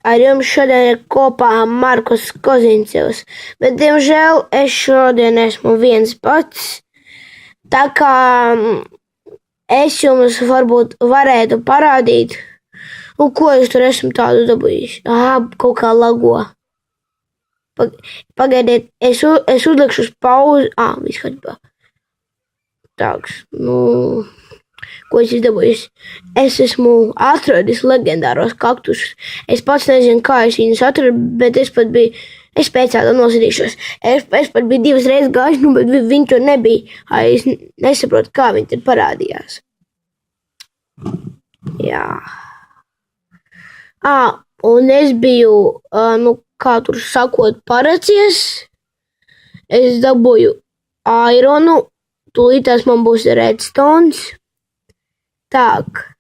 ar jums šodien ir kopā Markus Koziņcevs, bet, diemžēl, es šodien esmu viens pats, tā kā es jums varbūt varētu parādīt, ko es tur esmu tādu dabūjis. Kaut kā lago. Pagaidiet, es uzlikšu uz pauzi. Viss kārtībā. Tāks, ko es izdabūju? Es esmu atradis leģendāros kaktusus. Es pats nezinu, kā es viņus atradu, bet es speciāli nosodīšos. Es pat biju 2 reizes gājis, bet viņi tur nebija. Es nesaprotu, kā viņi tur parādījās. Jā. Un es biju, kā tur sakot, paracies. Es dabūju aironu. Tūlītās man būs redstones. Tak.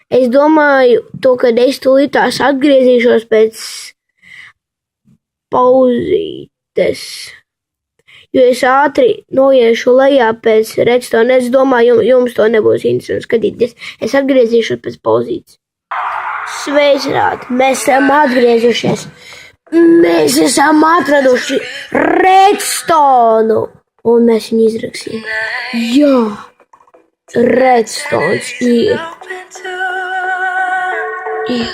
Es domāju, kad es tūlītās atgriezīšos pēc pauzītes. Jo es ātri noiešu lejā pēc redstone. Es domāju, jums to nebūs interesanti skatīties. Es atgriezīšos pēc pauzītes. Sveicināti! Mēs esam atgriezušies. Mēs esam atraduši redstone. Un mēs viņu izraksim. Jā, redstones ir. Jā.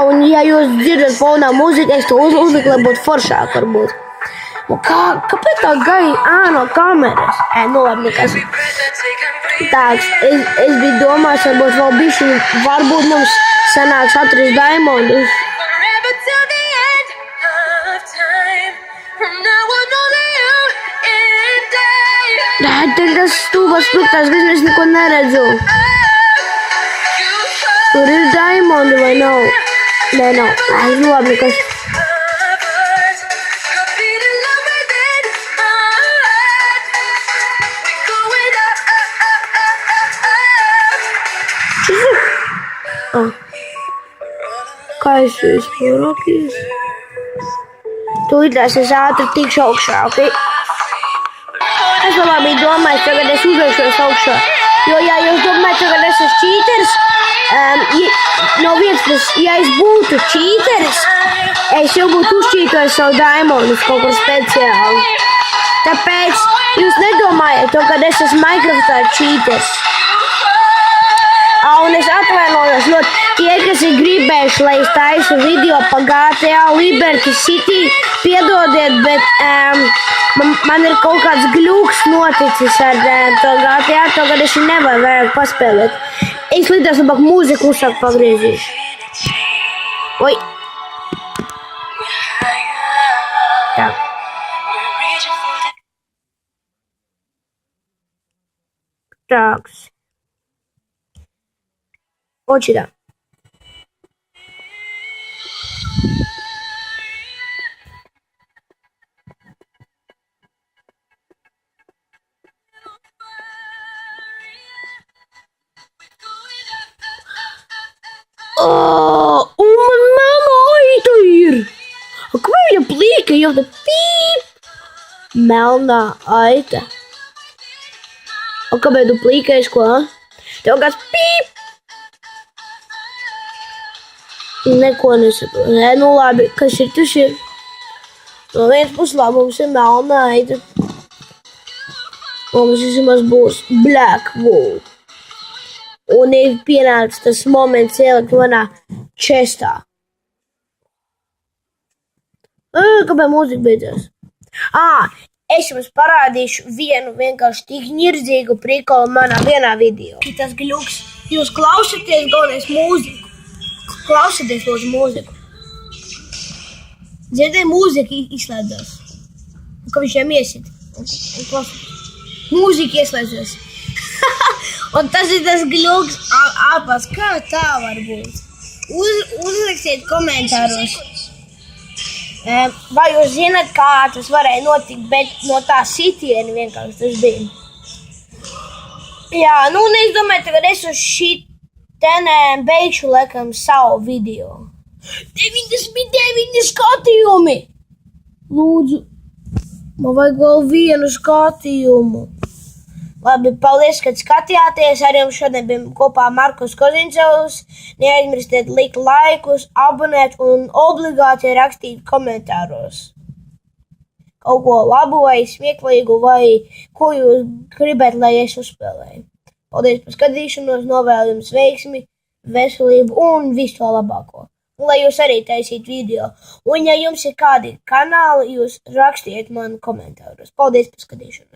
Un ja jūs dzirdat fonā mūziku, es to uzliku, lai būtu foršāk varbūt. Kāpēc tā gaļa no kameras? Labi, nekas. Tāds, es biju domājis, varbūt mums sanāks atrast diamondus. Tas stūbas pluktās, bet es neko neredzu. Tur ir diamondi vai nav? Nē, nav. Labi, nekas. Kā es vispār rakīs? Tūlītās es ātri tikšu augšā, ok? Es labāk biju domājis, tagad es uzliekšos augšā. Jo, ja jūs domājat, tagad es esmu čīteris, no vienas puses, ja es būtu čīteris, es jau būtu uzčītojis savu diamondus kaut kur speciāli. Tāpēc jūs nedomājat to, kad es esmu Minecraftā čīteris. Un es atvainojos ļoti tie, kas ir gribējuši, lai es taisu video pa GTA Liberty City, piedodiet, bet man ir kaut kāds gļūks noticis ar to GTA, tagad es nevaru vairāk paspēlēt. Es līdās labāk mūziku uzsāk pagriezīšu. Oi! Tā. Tāks. Вот сюда. Это ir. Kāpēc viņa plīka jau tā pīp? Melnā aita. Kāpēc tu plīkais ko? Tev kāds pīp? Neko nesaprotu. Labi, kas ir tas ir? No vienas puses mums ir melnā aita. Mums vismaz būs black wool. Un ir pienācis tas moments ielikt manā čestā. Kāpēc mūzika beidzās? Es jums parādīšu vienu vienkārši tik ņirdzīgu prikolu manā vienā video. Tas gļuks. Jūs klausaties galvenais mūziku. Klausieties lūdzu mūziku. Dzirdēju, mūzika izslēdzās. Kā viņš jām iesit. Mūzika ieslēdzās. Un tas ir tas gļuks ārpās. Kā tā var būt? Uzliksiet komentāros. Vai jūs zināt, kā tas varēja notikt, bet no tā sitiena vienkārši tas bija. Jā, un es domāju, tagad es uz šit beigšu laikam savu video. 99 skatījumi! Lūdzu, man vajag vēl vienu skatījumu. Labi, paldies, kad skatījāties. Ar jums šodien bija kopā Markus Koziņcevs. Neaizmirstiet likt laikus, abonēt un obligāti rakstīt komentāros kaut ko labu vai smieklīgu vai ko jūs gribat, lai es uzspēlēju. Paldies par skatīšanos, novēlu jums veiksmi, veselību un visu to labāko. Un lai jūs arī taisītu video. Un ja jums ir kādi kanāli, jūs rakstiet man komentāros. Paldies par skatīšanos.